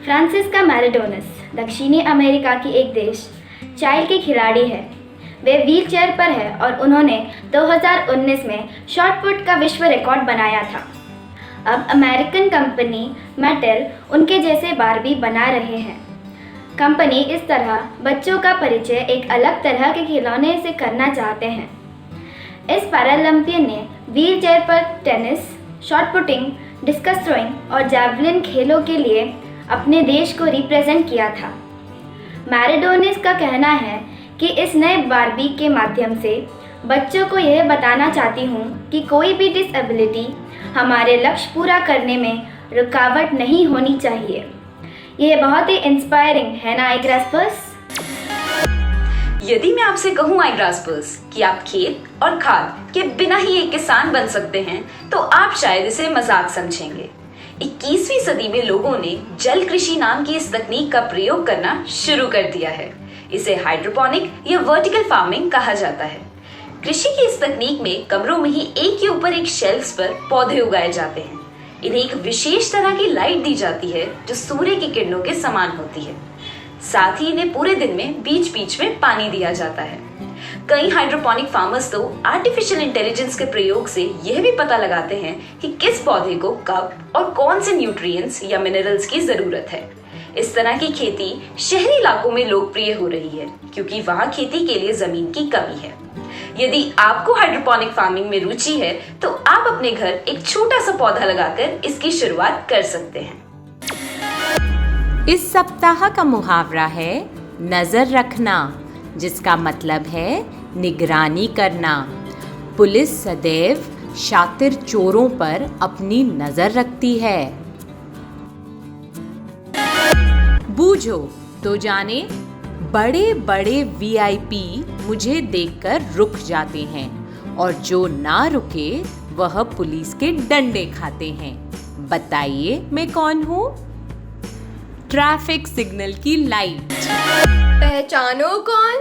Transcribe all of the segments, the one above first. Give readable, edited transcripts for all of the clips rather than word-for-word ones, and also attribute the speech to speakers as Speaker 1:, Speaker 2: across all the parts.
Speaker 1: Franziska मैराडोनस दक्षिणी America की एक देश चाइल्ड की खिलाड़ी है। वे व्हीलचेयर पर है और उन्होंने 2019 में शॉट पुट का विश्व रिकॉर्ड बनाया था। अब अमेरिकन कंपनी मैटेल उनके जैसे बारबी बना रहे हैं। कंपनी इस तरह बच्चों का परिचय एक अलग तरह के खिलौने से करना चाहते हैं। इस पैरालंपियन ने व्हीलचेयर पर tennis, shot putting, discuss throwing और जैवलिन खेलों के लिए अपने देश को रिप्रेजेंट किया था। मैराडोनस का कहना है कि इस नए बारबी के माध्यम से बच्चों को यह बताना चाहती हूँ कि कोई भी डिसेबिलिटी हमारे लक्ष्य पूरा करने में रुकावट नहीं होनी चाहिए। यह बहुत ही इंस्पायरिंग है ना आईग्रास्पर्स?
Speaker 2: यदि मैं आपसे कहूँ आईग्रास्पर्स कि आप खेत और खाद के बिना ही एक किसान बन सकते हैं, तो आप शायद इसे मजाक समझेंगे। 21वीं सदी में लोगों ने जल कृषि नाम की इस तकनीक का प्रयोग करना शुरू कर दिया है। इसे हाइड्रोपोनिक या वर्टिकल फार्मिंग कहा जाता है। कृषि की इस तकनीक में कमरों में ही एक के ऊपर एक शेल्फ्स पर पौधे उगाए जाते हैं। इन्हें एक विशेष तरह की लाइट दी जाती है जो सूर्य की किरणों के समान होती है। साथ ही इन्हें पूरे दिन में बीच बीच में पानी दिया जाता है। कई हाइड्रोपोनिक फार्मर्स तो आर्टिफिशियल इंटेलिजेंस के प्रयोग से यह भी पता लगाते हैं कि किस पौधे को कब और कौन से न्यूट्रिएंट्स या मिनरल्स की जरूरत है। इस तरह की खेती शहरी इलाकों में लोकप्रिय हो रही है क्योंकि वहाँ खेती के लिए जमीन की कमी है। यदि आपको हाइड्रोपोनिक फार्मिंग में रुचि है तो आप अपने घर एक छोटा सा पौधा लगाकर इसकी शुरुआत कर सकते हैं।
Speaker 3: इस सप्ताह का मुहावरा है नजर रखना, जिसका मतलब है निगरानी करना। पुलिस सदैव शातिर चोरों पर अपनी नजर रखती है। बूझो तो जाने, बड़े बड़े वीआईपी मुझे देखकर रुक जाते हैं और जो ना रुके वह पुलिस के डंडे खाते हैं। बताइए मैं कौन हूँ? ट्रैफिक सिग्नल की लाइट।
Speaker 4: पहचानो कौन?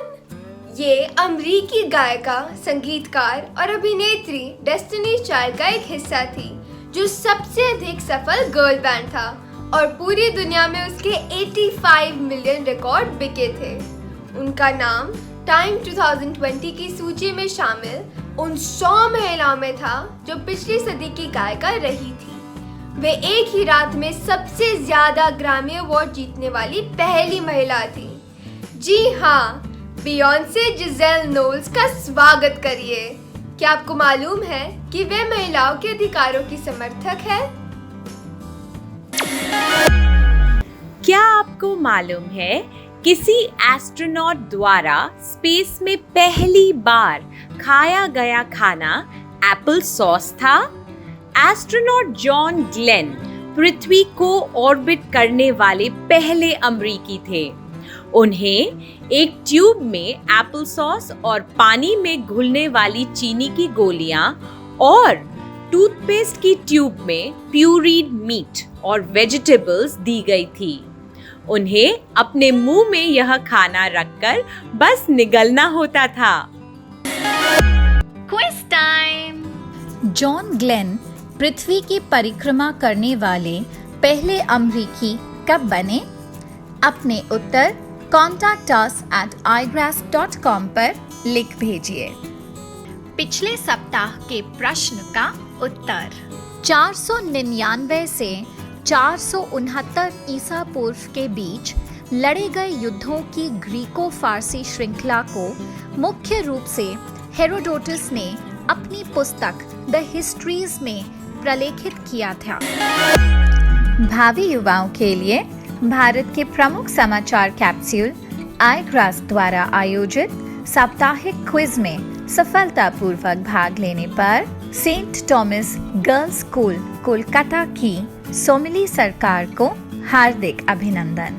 Speaker 4: ये अमरीकी गायिका, संगीतकार और अभिनेत्री डेस्टिनी चाइल्ड का एक हिस्सा थी, जो सबसे अधिक सफल गर्ल बैंड था और पूरी दुनिया में उसके 85 मिलियन रिकॉर्ड बिके थे। उनका नाम टाइम 2020 की सूची में शामिल उन 100 महिलाओं में था जो पिछली सदी की गायिका रही थी। वे एक ही रात में सबसे ज्यादा ग्रैमी अवार्ड जीतने वाली पहली महिला थी। जी हाँ, बियॉन्से जिजेल नोल्स का स्वागत करिए। क्या आपको मालूम है कि वे महिलाओं के अधिकारों की समर्थक है?
Speaker 3: क्या आपको मालूम है किसी एस्ट्रोनॉट द्वारा स्पेस में पहली बार खाया गया खाना एप्पल सॉस था? एस्ट्रोनॉट जॉन ग्लेन पृथ्वी को ऑर्बिट करने वाले पहले अमरीकी थे। उन्हें एक ट्यूब में एप्पल सॉस और पानी में घुलने वाली चीनी की गोलियां और टूथपेस्ट की ट्यूब में प्यूरीड मीट और वेजिटेबल्स दी गई थी। उन्हें अपने मुंह में यह खाना रखकर बस निगलना होता था।
Speaker 5: Quiz time.
Speaker 6: जॉन ग्लेन पृथ्वी की परिक्रमा करने वाले पहले अमरीकी कब बने? अपने उत्तर contactus@igrass.com पर लिख भेजिए।
Speaker 5: पिछले सप्ताह के प्रश्न का उत्तर
Speaker 6: 499 से 469 ईसा पूर्व के बीच लड़े गए युद्धों की ग्रीको फारसी श्रृंखला को मुख्य रूप से हेरोडोटस ने अपनी पुस्तक द हिस्ट्रीज में प्रलेखित किया था। भावी युवाओं के लिए भारत के प्रमुख समाचार कैप्सूल आईग्रास द्वारा आयोजित साप्ताहिक क्विज में सफलतापूर्वक भाग लेने पर saint Thomas girls school Kolkata की सोमिली सरकार को हार्दिक अभिनंदन।